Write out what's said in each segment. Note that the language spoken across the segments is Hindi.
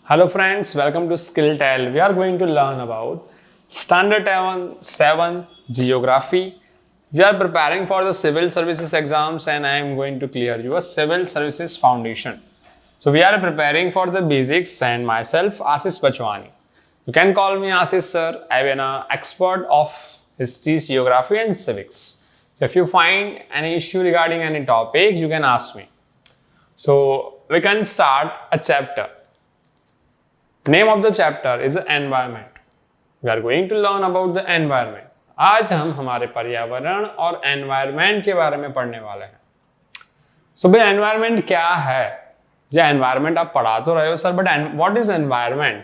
Hello friends, welcome to SkillTel. We are going to learn about Standard 7 Geography. We are preparing for the civil services exams and I am going to clear you a civil services foundation. So we are preparing for the basics and myself Ashish Bachwani. You can call me Ashish sir. I am an expert of history, geography and civics. So if you find any issue regarding any topic, you can ask me. So we can start a chapter. Name of the chapter is environment. We are going to learn about the environment. आज हम हमारे पर्यावरण और एनवायरनमेंट के बारे में पढ़ने वाले हैं. सो भाई एनवायरनमेंट क्या है? जो एनवायरनमेंट आप पढ़ा तो रहे हो sir, but what is environment?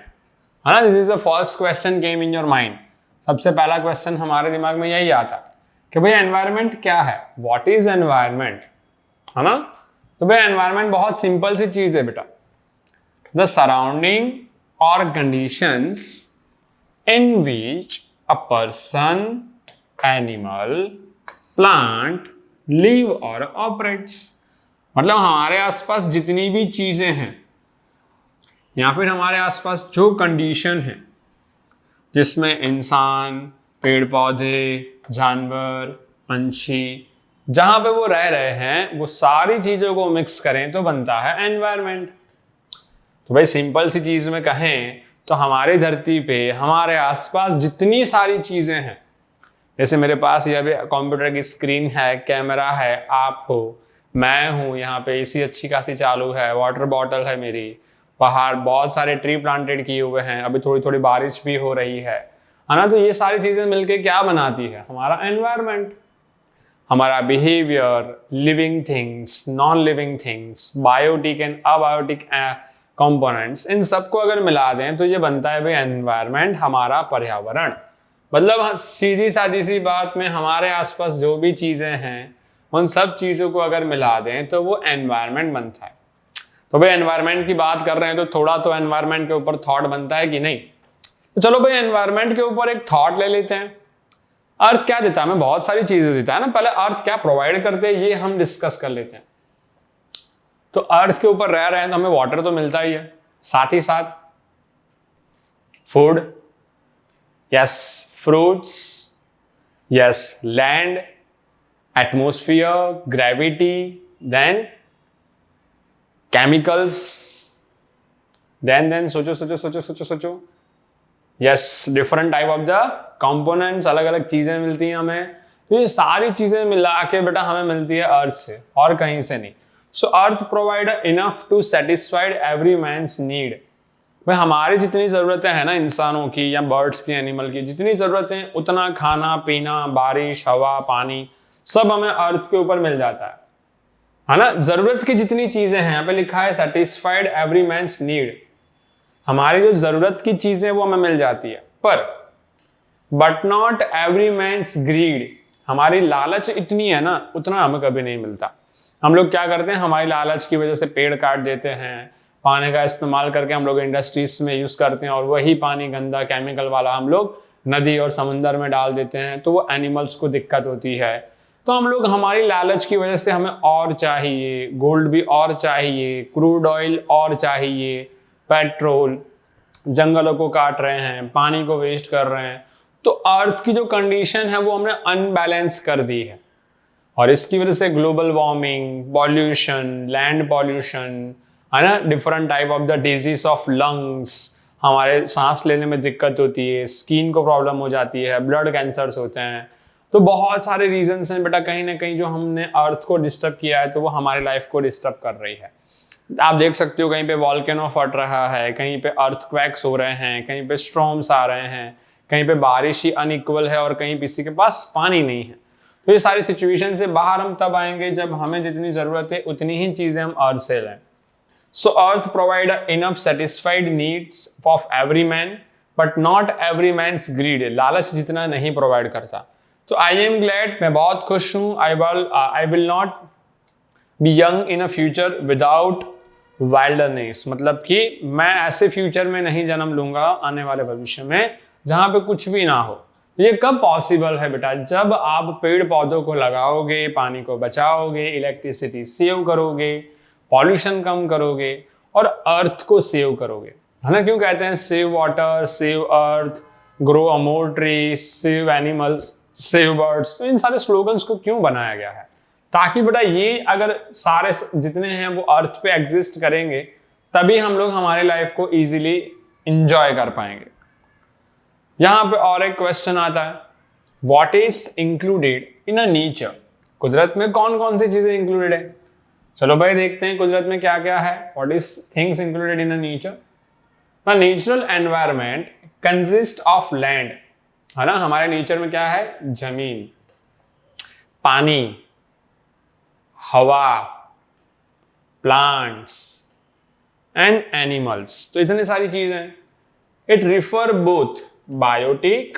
है ना, this is the first question came in your mind. सबसे पहला क्वेश्चन हमारे दिमाग में यही आता कि भाई एनवायरनमेंट क्या है, व्हाट इज एनवायरनमेंट, है ना. तो भाई एनवायरनमेंट बहुत सिंपल सी चीज है बेटा. The surrounding or conditions in which a person, animal, plant live or operates. मतलब हमारे आसपास जितनी भी चीजें हैं या फिर हमारे आसपास जो कंडीशन है जिसमें इंसान, पेड़ पौधे, जानवर, पंछी जहां पे वो रह रहे हैं वो सारी चीजों को मिक्स करें तो बनता है एनवायरनमेंट. तो भाई सिंपल सी चीज में कहें तो हमारे धरती पे हमारे आसपास जितनी सारी चीजें हैं, जैसे मेरे पास ये अभी कंप्यूटर की स्क्रीन है, कैमरा है, आप हो, मैं हूँ, यहाँ पे एसी अच्छी खासी चालू है, वाटर बॉटल है मेरी, बाहर बहुत सारे ट्री प्लांटेड किए हुए हैं, अभी थोड़ी थोड़ी बारिश भी हो रही है ना. तो ये सारी चीजें मिलके क्या बनाती है? हमारा एनवायरनमेंट. हमारा behaviour, living things, non living things, biotic and abiotic components, इन सबको अगर मिला दें तो ये बनता है भाई एनवायरनमेंट, हमारा पर्यावरण. मतलब सीधी सादी सी बात में हमारे आसपास जो भी चीजें हैं उन सब चीजों को अगर मिला दें तो वो एनवायरनमेंट बनता है. तो भाई एनवायरनमेंट की बात कर रहे हैं तो थोड़ा तो एनवायरनमेंट के ऊपर थॉट बनता है कि नहीं. तो चलो भाई एनवायरनमेंट के ऊपर एक थॉट ले लेते हैं. अर्थ क्या देता है हमें? बहुत सारी चीजें देता है ना. पहले अर्थ क्या प्रोवाइड करते हैं ये हम डिस्कस कर लेते हैं. तो अर्थ के ऊपर रह रहे हैं तो हमें वाटर तो मिलता ही है, साथ ही साथ food, yes, fruits, yes, land, atmosphere, gravity, then chemicals, then सोचो सोचो सोचो सोचो सोचो, yes, different type of the components, अलग अलग चीजें मिलती हैं हमें. तो ये सारी चीजें मिला के बेटा हमें मिलती है अर्थ से और कहीं से नहीं. So earth provide enough to satisfied every man's need. भाई हमारी जितनी ज़रूरतें हैं ना, इंसानों की या बर्ड्स की, एनिमल की, जितनी ज़रूरतें उतना खाना पीना, बारिश, हवा, पानी सब हमें अर्थ के ऊपर मिल जाता है ना. ज़रूरत की जितनी चीज़ें हैं, यहाँ पे लिखा है सेटिस्फाइड एवरी मैन्स नीड. हमारी जो ज़रूरत की चीज़ें वो हमें मिल जाती है, पर but not every man's greed. हमारी लालच इतनी है ना, उतना हमें कभी नहीं मिलता. हम लोग क्या करते हैं, हमारी लालच की वजह से पेड़ काट देते हैं, पानी का इस्तेमाल करके हम लोग इंडस्ट्रीज में यूज करते हैं और वही पानी गंदा केमिकल वाला हम लोग नदी और समंदर में डाल देते हैं, तो वो एनिमल्स को दिक्कत होती है. तो हम लोग हमारी लालच की वजह से हमें और चाहिए, गोल्ड भी और चाहिए, क्रूड ऑयल और चाहिए, पेट्रोल, जंगलों को काट रहे हैं, पानी को वेस्ट कर रहे हैं. तो अर्थ की जो कंडीशन है वो हमने अनबैलेंस कर दी है और इसकी वजह से global warming, pollution, land pollution, है ना, different type of the disease of lungs, हमारे सांस लेने में दिक्कत होती है, स्किन को प्रॉब्लम हो जाती है, ब्लड कैंसर्स होते हैं. तो बहुत सारे रीजंस हैं बेटा, कहीं ना कहीं जो हमने अर्थ को डिस्टर्ब किया है तो वो हमारी लाइफ को डिस्टर्ब कर रही है. आप देख सकते हो कहीं पे वॉल्केनो फट रहा है, कहीं पे अर्थक्वेक्स हो रहे हैं, कहीं पे स्टॉर्म्स आ रहे हैं, कहीं पे बारिश ही अनइक्वल है और कहीं किसी के पास पानी नहीं है. तो ये सारी सिचुएशन से बाहर हम तब आएंगे जब हमें जितनी जरूरत है उतनी ही चीजें हम अर्थ से लें. So earth provide enough satisfied needs of every man but not every man's greed. लालच जितना नहीं प्रोवाइड करता. तो आई एम ग्लैड, मैं बहुत खुश हूँ. I will not be young in a future without wildness. मतलब कि मैं ऐसे फ्यूचर में नहीं जन्म लूंगा आने वाले भविष्य में जहां पे कुछ भी ना हो. ये कब पॉसिबल है बेटा? जब आप पेड़ पौधों को लगाओगे, पानी को बचाओगे, इलेक्ट्रिसिटी सेव करोगे, पॉल्यूशन कम करोगे और अर्थ को सेव करोगे. है ना, क्यों कहते हैं save water, save earth, grow a more tree, save animals, save birds? तो इन सारे स्लोगन्स को क्यों बनाया गया है? ताकि बेटा ये अगर सारे जितने हैं वो अर्थ पे एग्जिस्ट करेंगे तभी हम लोग हमारे लाइफ को इजीली इंजॉय कर पाएंगे। यहां पे और एक क्वेश्चन आता है, what is included in a nature? कुदरत में कौन कौन सी चीजें इंक्लूडेड है? चलो भाई देखते हैं कुदरत में क्या क्या है। What is things included in a nature? The natural environment consist of land, है ना, हमारे नेचर में क्या है? जमीन, पानी, हवा, प्लांट्स एंड एनिमल्स। तो इतनी सारी चीजें हैं। It refer both biotic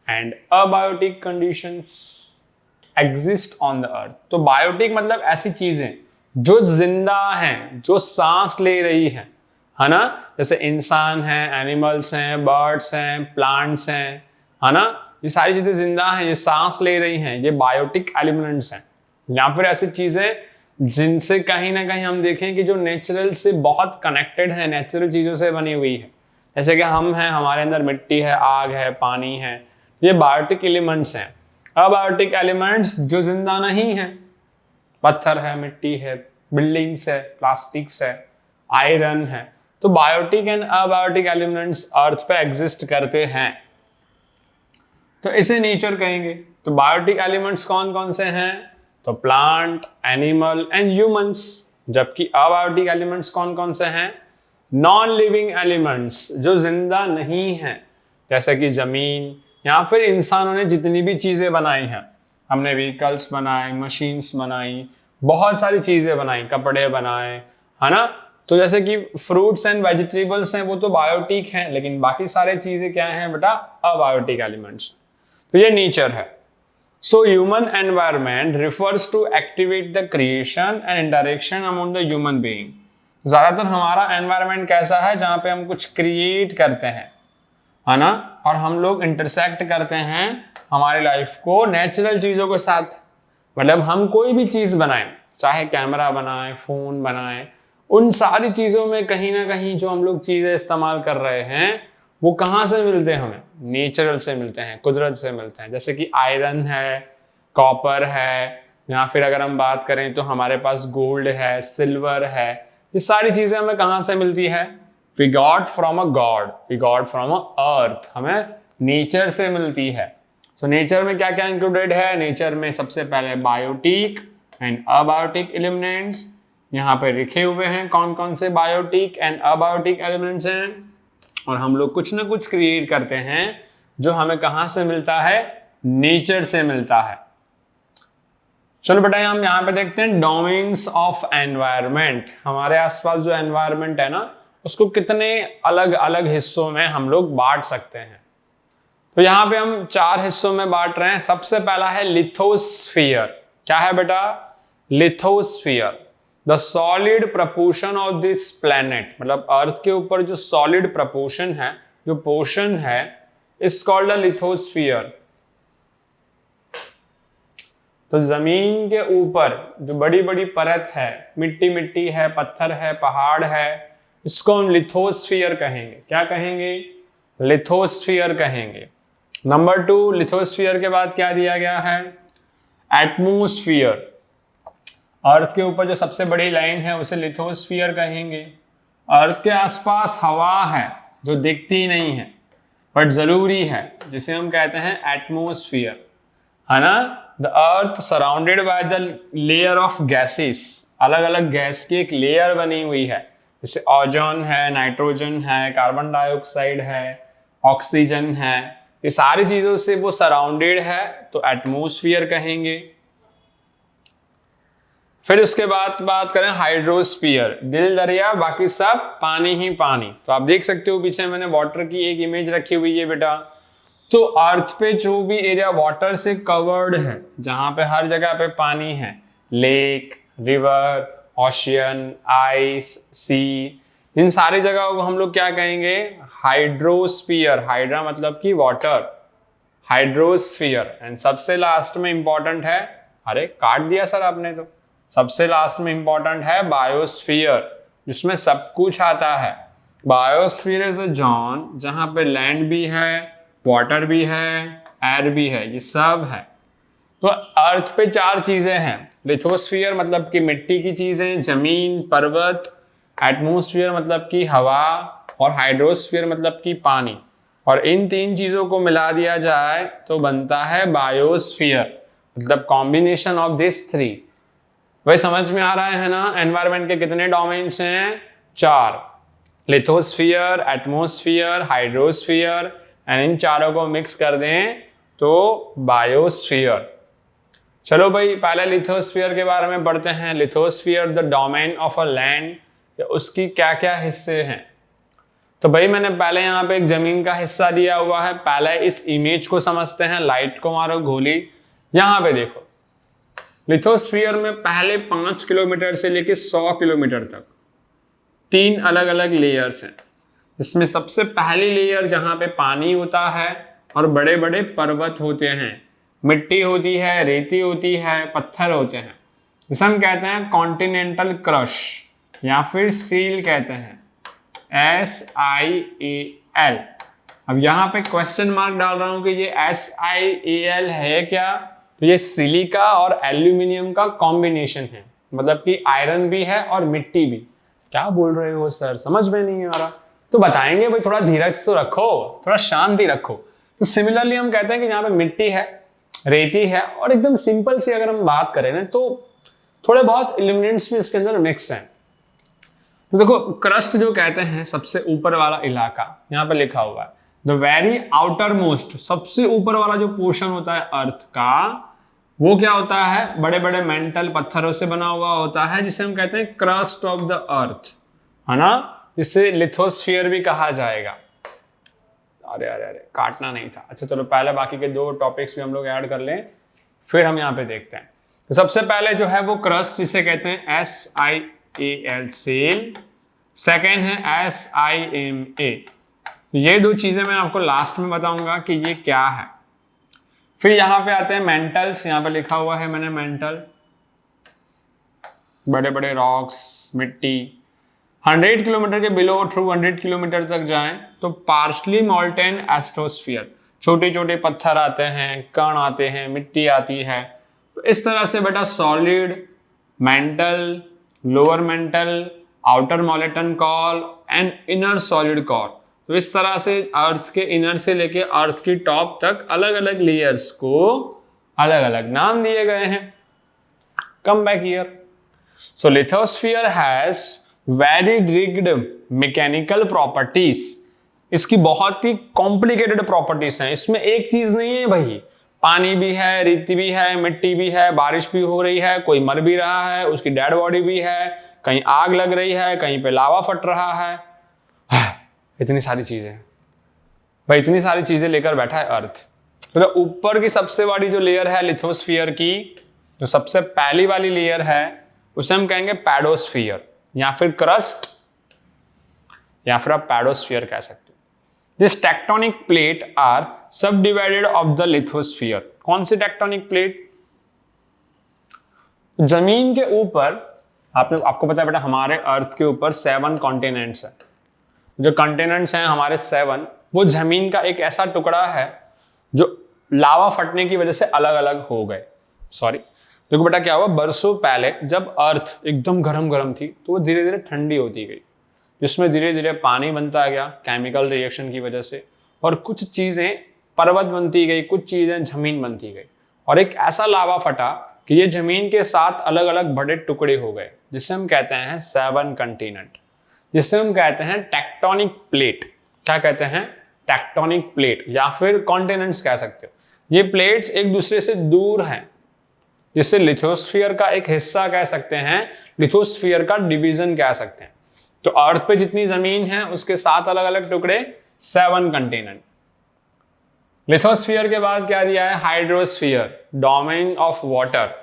and abiotic conditions exist on the earth. तो बायोटिक मतलब ऐसी चीजें जो जिंदा हैं, जो सांस ले रही हैं, है ना, जैसे इंसान हैं, एनिमल्स हैं, बर्ड्स हैं, प्लांट्स हैं, है ना, ये सारी चीजें जिंदा हैं, ये सांस ले रही हैं, ये बायोटिक एलिमेंट्स हैं। या फिर ऐसी चीजें जिनसे कहीं ना कहीं हम देखें कि जो नेचुरल से बहुत कनेक्टेड है, नेचुरल चीजों से बनी हुई है, जैसे कि हम हैं, हमारे अंदर मिट्टी है, आग है, पानी है, ये बायोटिक एलिमेंट्स हैं। अबायोटिक एलिमेंट्स जो जिंदा नहीं है, पत्थर है, मिट्टी है, बिल्डिंग्स है, प्लास्टिक्स है, आयरन है। तो biotic and abiotic elements earth पे एग्जिस्ट करते हैं, तो इसे नेचर कहेंगे। तो बायोटिक एलिमेंट्स कौन कौन से हैं? तो प्लांट, एनिमल एंड ह्यूमंस। जबकि अबायोटिक एलिमेंट्स कौन कौन से हैं? नॉन लिविंग एलिमेंट्स, जो जिंदा नहीं हैं, जैसे कि जमीन, या फिर इंसानों ने जितनी भी चीजें बनाई हैं, हमने व्हीकल्स बनाए, मशीन्स बनाई, बहुत सारी चीजें बनाई, कपड़े बनाए, है ना। तो जैसे कि फ्रूट्स एंड वेजिटेबल्स हैं, वो तो बायोटिक हैं, लेकिन बाकी सारे चीजें क्या हैं बेटा? Abiotic elements. तो ये नेचर है। So human environment refers to activate the creation and interaction among the human being. ज्यादातर हमारा एनवायरनमेंट कैसा है? जहां पे हम कुछ क्रिएट करते हैं, है ना, और हम लोग इंटरसेक्ट करते हैं हमारी लाइफ को नेचुरल चीजों के साथ। मतलब हम कोई भी चीज बनाएं, चाहे कैमरा बनाएं, फोन बनाएं, उन सारी चीजों में कहीं ना कहीं जो हम लोग चीजें इस्तेमाल कर रहे हैं वो कहाँ से मिलते हैं? हमें नेचुरल से मिलते हैं, कुदरत से मिलते हैं। जैसे कि आयरन है, कॉपर है, या फिर अगर हम बात करें तो हमारे पास गोल्ड है, सिल्वर है, ये सारी चीजें हमें कहाँ से मिलती है? We got from a god, we got from a earth, हमें नेचर से मिलती है। सो नेचर में क्या क्या इंक्लूडेड है? नेचर में सबसे पहले बायोटिक एंड अबायोटिक एलिमेंट्स। यहाँ पे लिखे हुए हैं कौन कौन से बायोटिक एंड अबायोटिक एलिमेंट्स हैं, और हम लोग कुछ ना कुछ क्रिएट करते हैं जो हमें कहाँ से मिलता है? नेचर से मिलता है। चलो बेटा हम यहाँ पे देखते हैं डोमेन्स ऑफ एनवायरनमेंट। हमारे आसपास जो एनवायरनमेंट है ना, उसको कितने अलग अलग हिस्सों में हम लोग बांट सकते हैं। तो यहाँ पे हम 4 हिस्सों में बांट रहे हैं। सबसे पहला है लिथोस्फीयर। क्या है बेटा? Lithosphere, the solid proportion of this planet, मतलब अर्थ के ऊपर जो सॉलिड प्रपोर्शन है, जो पोर्शन है, इज कॉल्ड अ लिथोस्फीयर। तो जमीन के ऊपर जो बड़ी बड़ी परत है, मिट्टी मिट्टी है, पत्थर है, पहाड़ है, इसको हम लिथोस्फीयर कहेंगे। क्या कहेंगे? लिथोस्फीयर कहेंगे। नंबर 2, लिथोस्फीयर के बाद क्या दिया गया है? एटमॉस्फेयर। अर्थ के ऊपर जो सबसे बड़ी लाइन है उसे लिथोस्फीयर कहेंगे। अर्थ के आसपास हवा है जो दिखती ही नहीं है बट जरूरी है, जिसे हम कहते हैं एटमॉस्फेयर, है ना। The earth surrounded by the layer of gases, अलग अलग गैस की एक लेयर बनी हुई है, जैसे ओजोन है, नाइट्रोजन है, कार्बन डाइऑक्साइड है, ऑक्सीजन है, ये सारी चीजों से वो सराउंडेड है, तो एटमॉस्फेयर कहेंगे। फिर उसके बाद बात करें हाइड्रोस्फीयर, दिल दरिया बाकी सब पानी ही पानी। तो आप देख सकते हो पीछे मैंने वाटर की एक इमेज रखी हुई है बेटा। तो अर्थ पे जो भी एरिया वाटर से कवर्ड है, जहां पे हर जगह पे पानी है, लेक, रिवर, ओशियन, आइस, सी, इन सारी जगहों को हम लोग क्या कहेंगे? हाइड्रोस्फीयर। हाइड्रा मतलब कि वाटर, हाइड्रोस्फीयर। एंड सबसे लास्ट में इंपॉर्टेंट है, अरे काट दिया सर आपने, तो सबसे लास्ट में इंपॉर्टेंट है बायोस्फीयर, जिसमें सब कुछ आता है। बायोस्फीयर इज अ जोन जहां पे लैंड भी है, वाटर भी है, एयर भी है, ये सब है। तो अर्थ पे 4 चीजें हैं। लिथोस्फीयर मतलब कि मिट्टी की चीजें, जमीन, पर्वत, एटमोस्फीयर मतलब कि हवा, और हाइड्रोस्फीयर मतलब कि पानी। और इन 3 चीजों को मिला दिया जाए तो बनता है बायोस्फीयर, मतलब कॉम्बिनेशन ऑफ दिस 3। वही समझ में आ रहा है ना? एनवायरमेंट के कितने डोमेन्स हैं? 4, lithosphere, atmosphere, hydrosphere, and in चारों को मिक्स कर दें तो बायोस्फीयर। चलो भाई पहले लिथोस्फीयर के बारे में पढ़ते हैं। Lithosphere the domain of a land, उसकी क्या क्या हिस्से हैं। तो भाई मैंने पहले यहाँ पे एक जमीन का हिस्सा दिया हुआ है। पहले इस इमेज को समझते हैं। लाइट को मारो गोली, यहाँ पे देखो। लिथोस्फीयर में पहले 5 किलोमीटर से लेके 100 किलोमीटर तक 3 अलग अलग लेयर्स हैं, जिसमें सबसे पहली लेयर जहाँ पे पानी होता है और बड़े बड़े पर्वत होते हैं, मिट्टी होती है, रेती होती है, पत्थर होते हैं, जिसे हम कहते हैं कॉन्टिनेंटल क्रश या फिर सील कहते हैं, SIAL। अब यहाँ पे क्वेश्चन मार्क डाल रहा हूं कि ये SIAL है क्या? तो ये सिलिका और एल्यूमिनियम का कॉम्बिनेशन है, मतलब कि आयरन भी है और मिट्टी भी। क्या बोल रहे हो सर, समझ में नहीं आ रहा? तो बताएंगे भाई, थोड़ा धीरज तो रखो, थोड़ा शांति रखो। तो सिमिलरली हम कहते हैं कि यहाँ पे मिट्टी है, रेती है, और एकदम सिंपल सी अगर हम बात करें ना तो थोड़े बहुत एलिमेंट्स भी इसके अंदर मिक्स हैं। तो देखो क्रस्ट जो कहते हैं सबसे ऊपर वाला इलाका, यहाँ पे लिखा हुआ है द वेरी आउटर मोस्ट, सबसे ऊपर वाला जो पोर्शन होता है अर्थ का, वो क्या होता है? बड़े बड़े मेंटल पत्थरों से बना हुआ होता है, जिसे हम कहते हैं क्रस्ट ऑफ द अर्थ, है ना? जिसे लिथोस्फीयर भी कहा जाएगा। अरे अरे अरे काटना नहीं था। अच्छा चलो पहले बाकी के 2 टॉपिक्स भी हम लोग ऐड कर लें, फिर हम यहाँ पे देखते हैं। तो सबसे पहले जो है वो क्रस्ट, जिसे कहते हैं SIAL सेल। सेकेंड है SIMA। ये 2 चीजें मैं आपको लास्ट में बताऊंगा कि ये क्या है। फिर यहाँ पे आते हैं मेंटल्स, यहाँ पे लिखा हुआ है मैंने मेंटल, बड़े बड़े रॉक्स, मिट्टी। 100 किलोमीटर के बिलो थ्रू 100 किलोमीटर तक जाएं तो पार्शली मोल्टेन एस्ट्रोस्फीयर, छोटे छोटे पत्थर आते हैं, कण आते हैं, मिट्टी आती है। तो इस तरह से बेटा solid, mantle, lower mantle, outer molten core and inner solid core. तो इस तरह से अर्थ के इनर से लेके अर्थ की टॉप तक अलग अलग लेयर्स को अलग अलग नाम दिए गए हैं। Come back here. So lithosphere has very rigged mechanical properties. इसकी बहुत ही कॉम्प्लिकेटेड प्रॉपर्टीज हैं। इसमें एक चीज नहीं है भाई, पानी भी है, रेती भी है, मिट्टी भी है, बारिश भी हो रही है, कोई मर भी रहा है, उसकी डेड बॉडी भी है, कहीं आग लग रही है, कहीं पे लावा फट रहा है। इतनी सारी चीजें भाई, इतनी सारी चीजें लेकर बैठा है अर्थ। तो ऊपर की सबसे बड़ी जो लेयर है लिथोस्फीयर की, जो सबसे पहली वाली लेयर है, उसे हम कहेंगे पैडोस्फीयर या फिर क्रस्ट, या फिर आप पैडोस्फीयर कह सकते हो। दिस टेक्टोनिक प्लेट आर सब डिवाइडेड ऑफ द लिथोस्फीयर। कौन सी टेक्टोनिक प्लेट? जमीन के ऊपर आपको पता है बेटा, हमारे अर्थ के ऊपर 7 कॉन्टिनेंट्स हैं। जो कॉन्टिनेंट्स हैं हमारे 7, वो जमीन का एक ऐसा टुकड़ा है जो लावा फटने की वजह से अलग अलग हो गए। सॉरी, देखो बेटा क्या हुआ, बरसों पहले जब अर्थ एकदम गरम गरम थी तो वो धीरे धीरे ठंडी होती गई, जिसमें धीरे धीरे पानी बनता गया केमिकल रिएक्शन की वजह से, और कुछ चीजें पर्वत बनती गई, कुछ चीजें जमीन बनती गई, और एक ऐसा लावा फटा कि ये जमीन के 7 अलग अलग बड़े टुकड़े हो गए, जिसे हम कहते हैं 7 कंटिनेंट, जिसे हम कहते हैं टेक्टोनिक प्लेट। क्या कहते हैं? टेक्टोनिक प्लेट या फिर कॉन्टिनेंट्स कह सकते हो। ये प्लेट्स एक दूसरे से दूर हैं, जिससे लिथोस्फीयर का एक हिस्सा कह सकते हैं, लिथोस्फीयर का डिवीजन कह सकते हैं। तो अर्थ पे जितनी जमीन है उसके 7 अलग अलग टुकड़े, 7 कंटिनेंट। लिथोस्फीयर के बाद क्या दिया है? Hydrosphere, domain of water.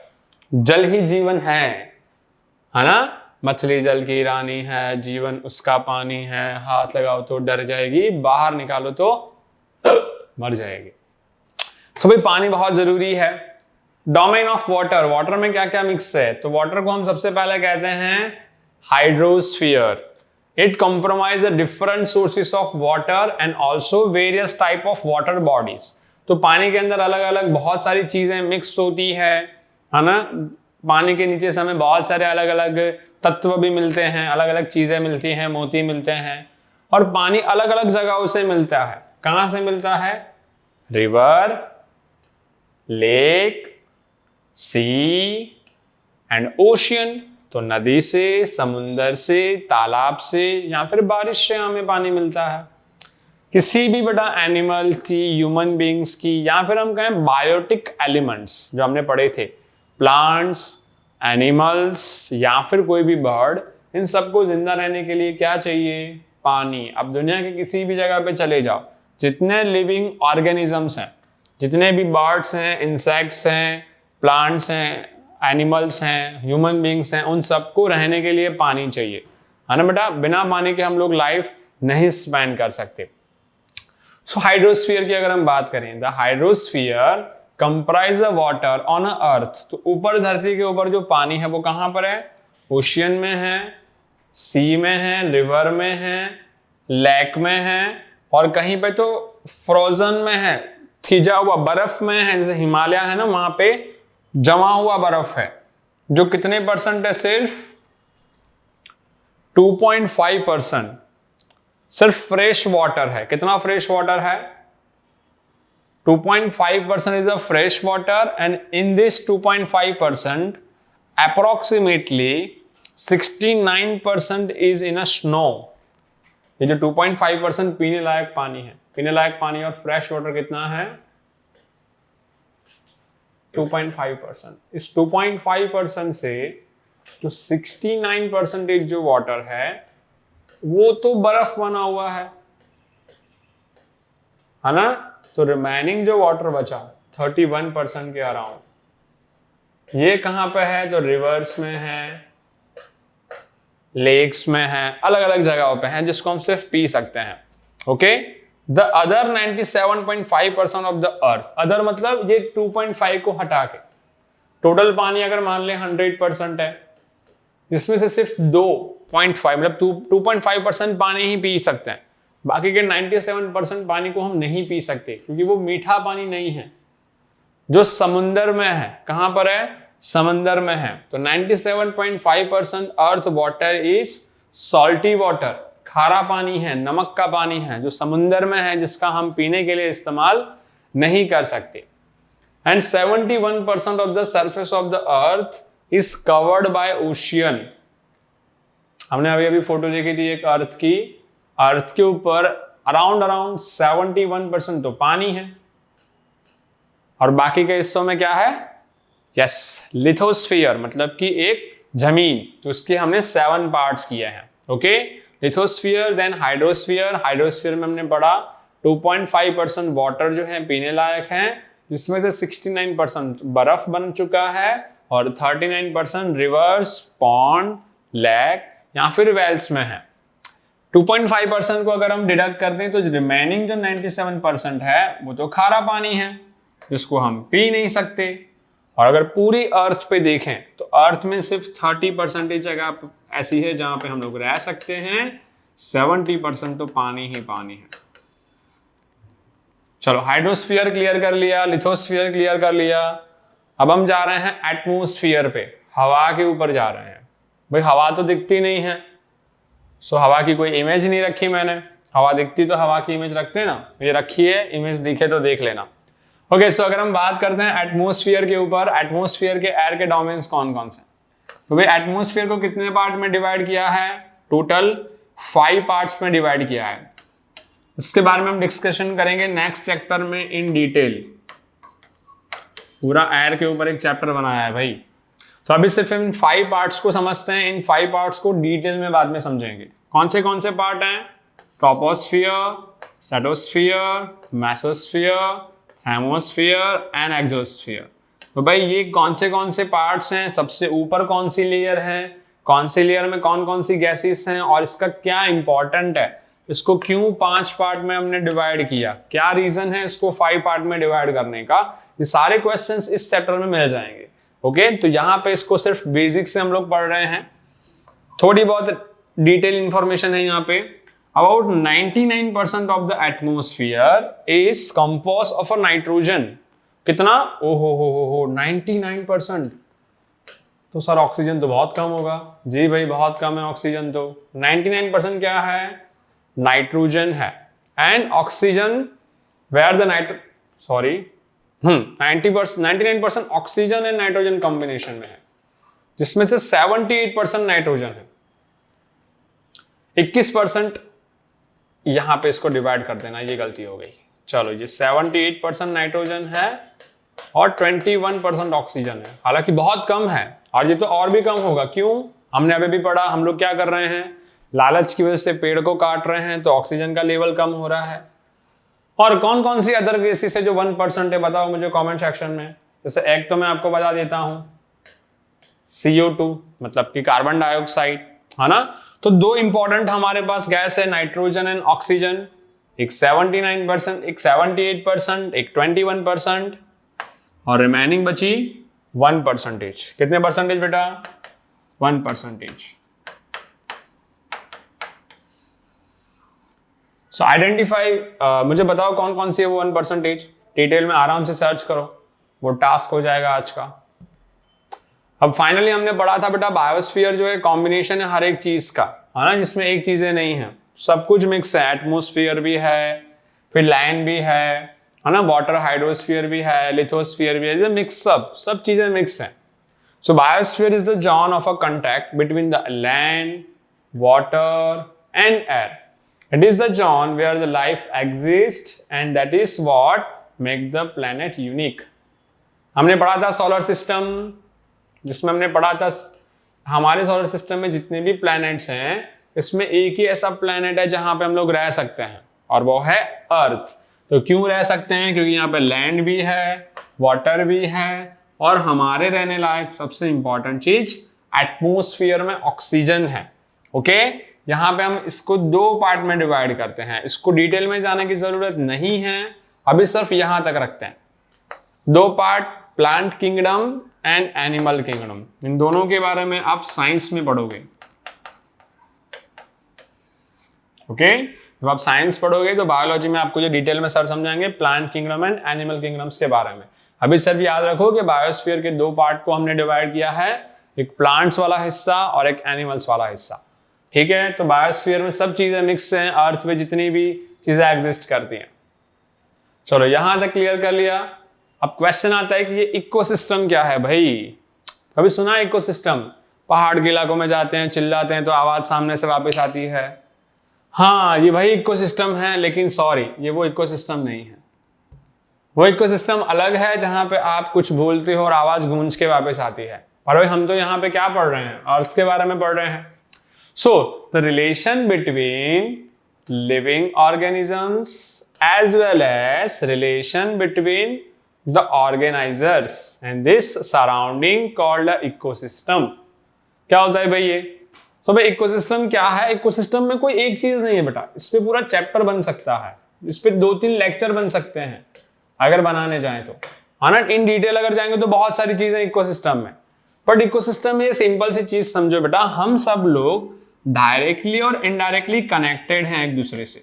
जल ही जीवन है ना? मछली जल की रानी है, जीवन उसका पानी है, हाथ लगाओ तो डर जाएगी, बाहर निकालो तो मर जाएगी। तो भाई पानी बहुत जरूरी है। डोमेन ऑफ वाटर, वाटर में क्या क्या मिक्स है? तो वाटर को हम सबसे पहले कहते हैं hydrosphere. It compromise the different sources of water and also various type of water bodies. तो पानी के अंदर अलग अलग बहुत सारी चीजें मिक्स होती है ना। पानी के नीचे से हमें बहुत सारे अलग अलग तत्व भी मिलते हैं, अलग अलग चीजें मिलती हैं, मोती मिलते हैं। और पानी अलग अलग जगहों से मिलता है। कहां से मिलता है? River, lake, sea and ocean. तो नदी से, समुंदर से, तालाब से या फिर बारिश से हमें पानी मिलता है। किसी भी बड़ा एनिमल की, ह्यूमन बींग्स की, या फिर हम कहें बायोटिक एलिमेंट्स जो हमने पढ़े थे, प्लांट्स, एनिमल्स या फिर कोई भी बर्ड, इन सबको जिंदा रहने के लिए क्या चाहिए? पानी। अब दुनिया के किसी भी जगह पे चले जाओ, जितने लिविंग ऑर्गेनिजम्स हैं, जितने भी बर्ड्स हैं, इंसेक्ट्स हैं, प्लांट्स हैं, एनिमल्स हैं, ह्यूमन बींग्स हैं, उन सबको रहने के लिए पानी चाहिए, है ना बेटा। बिना पानी के हम लोग लाइफ नहीं स्पेंड कर सकते। सो हाइड्रोस्फीयर की अगर हम बात करें, the hydrosphere comprise the water on earth. तो ऊपर धरती के ऊपर जो पानी है वो कहां पर है? ओशियन में है, सी में है, रिवर में है, लेक में है, और कहीं पे तो फ्रोजन में है, थिजा हुआ बर्फ में है। जैसे हिमालय है ना, वहां पे जमा हुआ बर्फ है, जो कितने परसेंट है? सिर्फ 2.5%। सिर्फ फ्रेश वाटर है। कितना फ्रेश वाटर है? 2.5% is a fresh water, and in this 2.5% approximately 69% is in a snow. ये जो 2.5% पीने लायक पानी है, पीने लायक पानी और फ्रेश वाटर कितना है? 2.5%। इस 2.5% से जो 69% जो वाटर है वो तो बर्फ बना हुआ है ना। तो रिमेनिंग जो वाटर बचा 31% के अराउंड, ये कहां पे है? तो रिवर्स में है, लेक्स में है, अलग अलग जगहों पे है, जिसको हम सिर्फ पी सकते हैं। Okay. The other 97.5% of the earth, other मतलब ये 2.5 को हटा के टोटल पानी अगर मान ले 100% है, जिसमें से सिर्फ 2.5 मतलब 2.5% पानी ही पी सकते हैं। बाकी के 97% पानी को हम नहीं पी सकते, क्योंकि वो मीठा पानी नहीं है जो समुंदर में है। कहां पर है? समंदर में है। तो 97.5% earth water is salty water, खारा पानी है, नमक का पानी है, जो समुंदर में है, जिसका हम पीने के लिए इस्तेमाल नहीं कर सकते। And 71% of the surface of the earth is covered by ocean. हमने अभी अभी फोटो देखी थी एक अर्थ की, अर्थ के ऊपर अराउंड 71% तो पानी है, और बाकी के हिस्सों में क्या है? यस, लिथोस्फीयर, मतलब कि एक जमीन, तो उसके हमने 7 पार्ट्स किए हैं। Okay, lithosphere, then hydrosphere. Hydrosphere में हमने पढ़ा 2.5% वाटर जो है पीने लायक है, जिसमें से 69% बर्फ बन चुका है, और 39% रिवर्स, पॉन्ड, लेक या फिर वेल्स में है। 2.5% को अगर हम डिडक्ट करते हैं तो रिमेनिंग जो 97% है वो तो खारा पानी है, जिसको हम पी नहीं सकते। और अगर पूरी अर्थ पे देखें तो अर्थ में सिर्फ 30% जगह ऐसी है जहां पे हम लोग रह सकते हैं, 70% तो पानी ही पानी है। चलो, हाइड्रोस्फीयर क्लियर कर लिया, लिथोस्फीयर क्लियर कर लिया। अब हम जा रहे हैं एटमॉस्फेयर पे, हवा के ऊपर जा रहे हैं। भाई हवा तो दिखती नहीं है, सो हवा की कोई इमेज नहीं रखी मैंने। हवा दिखती तो हवा की इमेज रखते ना, ये रखी है, इमेज दिखे तो देख लेना। ओके, सो अगर हम बात करते हैं एटमॉस्फेयर के ऊपर, एटमॉस्फेयर के एयर के डोमेन्स कौन कौन से? तो भाई एटमॉस्फेयर को कितने पार्ट में डिवाइड किया है? टोटल 5 पार्ट्स में डिवाइड किया है। इसके बारे में हम डिस्कशन करेंगे नेक्स्ट चैप्टर में इन डिटेल। पूरा एयर के ऊपर एक चैप्टर बनाया है भाई। तो अभी सिर्फ इन 5 पार्ट्स को समझते हैं, इन 5 पार्ट्स को डिटेल में बाद में समझेंगे। कौन से पार्ट हैं? Troposphere, stratosphere, mesosphere, thermosphere and exosphere. तो भाई ये कौन से पार्ट्स हैं? सबसे ऊपर कौन सी लेयर है, कौन सी लेयर में कौन सी गैसेस हैं, और इसका क्या इंपॉर्टेंट है, इसको क्यों 5 पार्ट में हमने डिवाइड किया, क्या रीजन है इसको 5 पार्ट में डिवाइड करने का, ये सारे क्वेश्चंस इस चैप्टर में मिल जाएंगे। ओके, तो यहाँ पे इसको सिर्फ बेसिक से हम लोग पढ़ रहे हैं, थोड़ी बहुत डिटेल इंफॉर्मेशन है यहाँ पे। About 99% of the atmosphere is compose of a nitrogen. कितना? ओहो 99%। तो सर ऑक्सीजन तो बहुत कम होगा। जी भाई बहुत कम है ऑक्सीजन तो। 99% क्या है? नाइट्रोजन है। And oxygen where the 99% oxygen and nitrogen combination में है, जिसमें से 78% नाइट्रोजन है। 21% यहां पे इसको डिवाइड कर देना, ये गलती हो गई। चलो ये 78% नाइट्रोजन है और 21% ऑक्सीजन है, हालांकि बहुत कम है और ये तो और भी कम होगा। क्यों? हमने अभी भी पढ़ा, हम लोग क्या कर रहे हैं, लालच की वजह से पेड़ को काट रहे हैं तो ऑक्सीजन का लेवल कम हो रहा है। और कौन कौन सी अदर गैसेस है जो 1% है, बताओ मुझे कमेंट सेक्शन में। जैसे एक तो मैं आपको बता देता हूं, CO2 मतलब कि कार्बन डाइऑक्साइड, है ना। तो दो इंपॉर्टेंट हमारे पास गैस है, नाइट्रोजन एंड ऑक्सीजन। एक 79%, एक 78%, एक 21% और रिमेनिंग बची 1%। कितने परसेंटेज बेटा? 1%। सो आइडेंटिफाई, मुझे बताओ कौन कौन सी है वो 1%। डिटेल में आराम से सर्च करो, वो टास्क हो जाएगा आज का। अब फाइनली हमने पढ़ा था बेटा, बायोस्फीयर जो है कॉम्बिनेशन है हर एक चीज का, है ना, जिसमें एक चीजें नहीं है, सब कुछ मिक्स है। एटमोस्फियर भी है, फिर लैंड भी है ना, वाटर हाइड्रोस्फीयर भी है, लिथोस्फीयर भी है, मिक्स सब चीजें मिक्स हैं। So biosphere is the zone of a contact between the land, water and air. It is the zone where the life exists and that is what make the planet unique. हमने पढ़ा था सोलर सिस्टम, जिसमें हमने पढ़ा था हमारे सोलर सिस्टम में जितने भी प्लैनेट्स हैं, इसमें एक ही ऐसा प्लैनेट है जहां पे हम लोग रह सकते हैं और वो है अर्थ। तो क्यों रह सकते हैं? क्योंकि यहाँ पे लैंड भी है, वाटर भी है और हमारे रहने लायक सबसे इंपॉर्टेंट चीज एटमोस्फियर में ऑक्सीजन है। ओके, यहाँ पे हम इसको दो पार्ट में डिवाइड करते हैं, इसको डिटेल में जाने की जरूरत नहीं है, अभी सिर्फ यहां तक रखते हैं। दो part, plant kingdom and animal kingdom, इन दोनों के बारे में आप साइंस में पढ़ोगे। ओके, जब आप साइंस पढ़ोगे तो बायोलॉजी में आपको जो डिटेल में सर समझाएंगे plant kingdom and animal kingdoms के बारे में। अभी सिर्फ याद रखो कि बायोस्फीयर के दो पार्ट को हमने डिवाइड किया है, एक प्लांट्स वाला हिस्सा और एक एनिमल्स वाला हिस्सा। ठीक है, तो बायोस्फीयर में सब चीजें मिक्स हैं, अर्थ पे जितनी भी चीजें एग्जिस्ट करती हैं। चलो यहां तक क्लियर कर लिया। अब क्वेश्चन आता है कि ये इकोसिस्टम क्या है भाई? कभी सुना है इकोसिस्टम? पहाड़ के इलाकों में जाते हैं, चिल्लाते हैं तो आवाज सामने से वापस आती है। हाँ, ये भाई इकोसिस्टम है, लेकिन सॉरी, ये वो इकोसिस्टम नहीं है। वो इकोसिस्टम अलग है जहां पे आप कुछ बोलते हो और आवाज गूंज के वापस आती है। पर भाई हम तो यहाँ पे क्या पढ़ रहे हैं? अर्थ के बारे में पढ़ रहे हैं। So, the relation between living organisms as well as relation between the organizers and this surrounding called a ecosystem. क्या होता है भाई ये? तो भाई इकोसिस्टम क्या है? इकोसिस्टम में कोई एक चीज नहीं है बेटा, इस पे पूरा चैप्टर बन सकता है, इस पे 2-3 लेक्चर बन सकते हैं अगर बनाने जाएं तो, है ना। इन डिटेल अगर जाएंगे तो बहुत सारी चीजें इकोसिस्टम में। बट इकोसिस्टम में ये सिंपल सी चीज समझो बेटा, हम सब लोग डायरेक्टली और इनडायरेक्टली कनेक्टेड हैं एक दूसरे से।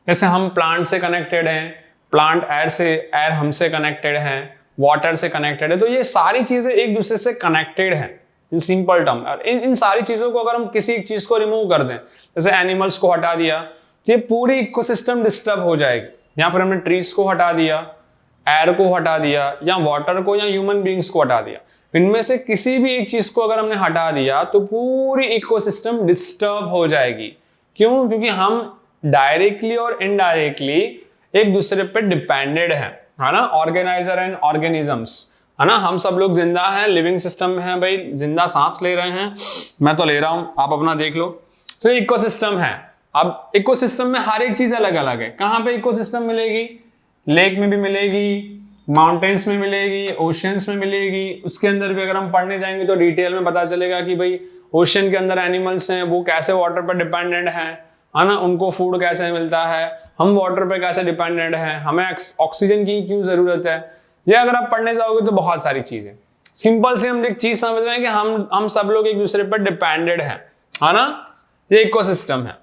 जैसे हम प्लांट से कनेक्टेड हैं, प्लांट एयर से, एयर हमसे कनेक्टेड है, वाटर से कनेक्टेड है। तो ये सारी चीजें एक दूसरे से कनेक्टेड हैं इन सिंपल टर्म। और इन सारी चीजों को अगर हम किसी एक चीज को रिमूव कर दें, जैसे एनिमल्स को हटा दिया, तो ये पूरी इकोसिस्टम डिस्टर्ब हो जाएगी। या फिर हमने ट्रीज को हटा दिया, एयर को हटा दिया, या वाटर को, या ह्यूमन बींग्स को हटा दिया, इनमें से किसी भी एक चीज को अगर हमने हटा दिया तो पूरी इकोसिस्टम डिस्टर्ब हो जाएगी। क्यों? क्योंकि हम डायरेक्टली और इनडायरेक्टली एक दूसरे पर डिपेंडेड है ना। ऑर्गेनाइजर एंड ऑर्गेनिजम्स, है ना। हम सब लोग जिंदा हैं, लिविंग सिस्टम में हैं भाई, जिंदा सांस ले रहे हैं, मैं तो ले रहा हूं, आप अपना देख लो। तो इकोसिस्टम है। अब इकोसिस्टम में हर एक चीज अलग अलग है। कहां पे इकोसिस्टम मिलेगी? लेक में भी मिलेगी, माउंटेन्स में मिलेगी, ओशियंस में मिलेगी। उसके अंदर भी अगर हम पढ़ने जाएंगे तो डिटेल में पता चलेगा कि भाई ओशियन के अंदर एनिमल्स हैं, वो कैसे वाटर पर डिपेंडेंट हैं, है ना, उनको फूड कैसे मिलता है, हम वाटर पे कैसे डिपेंडेंट हैं, हमें ऑक्सीजन की क्यों जरूरत है। ये अगर आप पढ़ने जाओगे तो बहुत सारी चीजें। सिंपल से हम एक चीज समझ रहे हैं कि हम सब लोग एक दूसरे पर डिपेंडेड हैं। है ना, ये इकोसिस्टम है।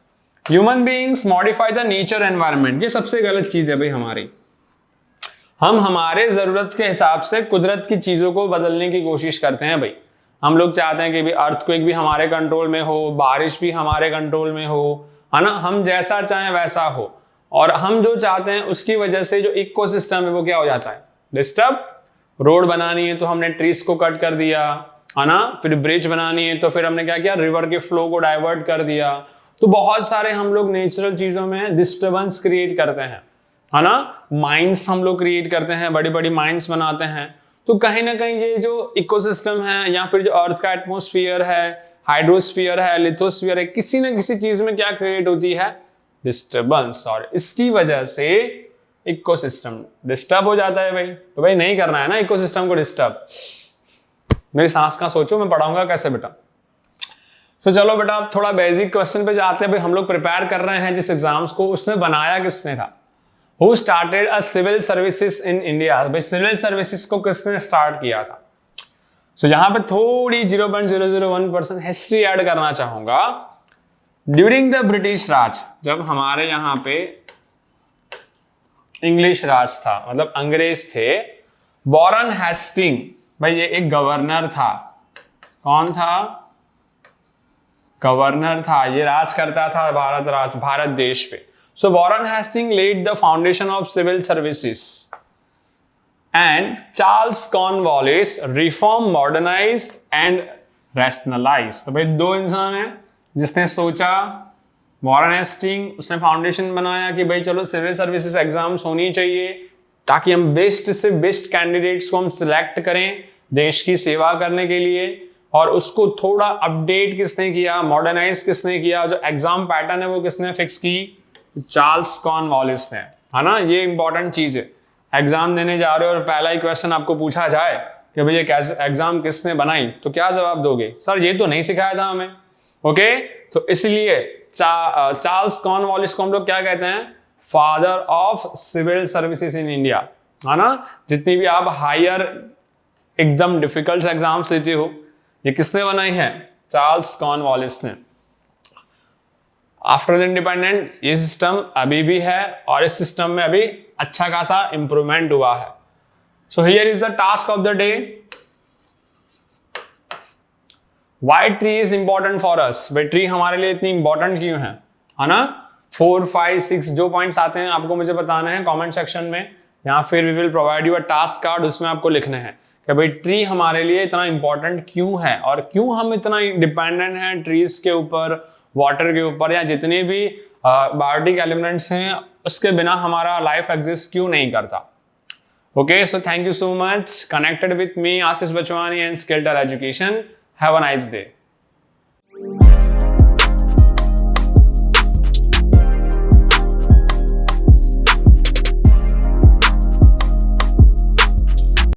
Human beings modify the nature environment, ये सबसे गलत चीज है भाई हमारी। हम हमारे जरूरत के हिसाब से कुदरत की चीजों को बदलने की कोशिश करते हैं भाई। हम लोग चाहते हैं कि भी अर्थक्वेक भी हमारे कंट्रोल में हो, बारिश भी हमारे कंट्रोल में हो, है ना, हम जैसा चाहें वैसा हो, और हम जो चाहते हैं उसकी वजह से जो इकोसिस्टम है वो क्या हो जाता है, डिस्टर्ब। रोड बनानी है तो हमने ट्रीज को कट कर दिया, है ना, फिर ब्रिज बनानी है तो फिर हमने क्या किया, रिवर के फ्लो को डाइवर्ट कर दिया। तो बहुत सारे हम लोग नेचुरल चीजों में डिस्टर्बेंस क्रिएट करते हैं, है ना। माइंस हम लोग क्रिएट करते हैं, बड़ी बड़ी माइंस बनाते हैं। तो कहीं ना कहीं ये जो इकोसिस्टम है या फिर जो अर्थ का एटमोस्फियर है, हाइड्रोस्फियर है, लिथोस्फियर है, किसी ना किसी चीज में क्या क्रिएट होती है, डिस्टर्बेंस, और इसकी वजह से इकोसिस्टम डिस्टर्ब हो जाता है भाई। तो भाई नहीं करना है ना इकोसिस्टम को डिस्टर्ब। मेरी सांस का सोचो, मैं पढ़ाऊंगा कैसे बेटा। तो चलो बेटा अब थोड़ा बेसिक क्वेश्चन पे जाते हैं भाई। हम लोग प्रिपेयर कर रहे हैं जिस एग्जाम्स को, उसने बनाया किसने था, who started a civil services in India. भाई सिविल सर्विसेज को किसने स्टार्ट किया था। सो यहां पे थोड़ी 0.001% हिस्ट्री ऐड करना चाहूंगा। ड्यूरिंग द ब्रिटिश राज, जब हमारे यहां पे इंग्लिश राज था, मतलब अंग्रेज थे, वॉरेन हेस्टिंग, भाई ये एक गवर्नर था। कौन था, गवर्नर था, ये राज करता था भारत देश पे। So Warren Hastings laid the foundation of civil services, and Charles Cornwallis reformed, modernized and rationalized। तो भाई दो इंसान हैं जिसने सोचा, वॉरेन हेस्टिंग, उसने फाउंडेशन बनाया कि भाई चलो सिविल सर्विसेज एग्जाम्स होनी चाहिए ताकि हम बेस्ट से बेस्ट कैंडिडेट्स को हम सिलेक्ट करें देश की सेवा करने के लिए। और उसको थोड़ा अपडेट किसने किया, मॉडर्नाइज किसने किया, जो एग्जाम पैटर्न है वो किसने फिक्स की, चार्ल्स कॉर्नवालिस ने, है ना। ये इंपॉर्टेंट चीज है, एग्जाम देने जा रहे हो और पहला ही क्वेश्चन आपको पूछा जाए कि भाई ये एग्जाम किसने बनाई, तो क्या जवाब दोगे, सर ये तो नहीं सिखाया था हमें। ओके, तो इसलिए चार्ल्स कॉर्नवालिस को हम लोग क्या कहते हैं, father of civil services in India, है ना। जितनी भी आप हायर एकदम डिफिकल्ट एग्जाम्स लेते हो, ये किसने बनाई है, चार्ल्स कॉर्नवालिस ने। आफ्टर द इंडिपेंडेंट ये सिस्टम अभी भी है और इस सिस्टम में अभी अच्छा खासा इंप्रूवमेंट हुआ है। So here is the task of the day. Why tree is important for us, भाई ट्री हमारे लिए इतनी इंपॉर्टेंट क्यों है ना। 4, 5, 6 जो पॉइंट्स आते हैं आपको मुझे बताना है कमेंट सेक्शन में, या फिर we will provide you a task card, उसमें आपको लिखने हैं कि भाई ट्री हमारे लिए इतना इंपॉर्टेंट क्यों है और क्यों हम इतना डिपेंडेंट हैं ट्रीज के ऊपर, वाटर के ऊपर, या जितने भी बायोटिक एलिमेंट्स हैं उसके बिना हमारा लाइफ एग्जिस्ट क्यों नहीं करता। Okay, so thank you so much, connected with me Ashish Bachwani and Skilter education. Have a nice day.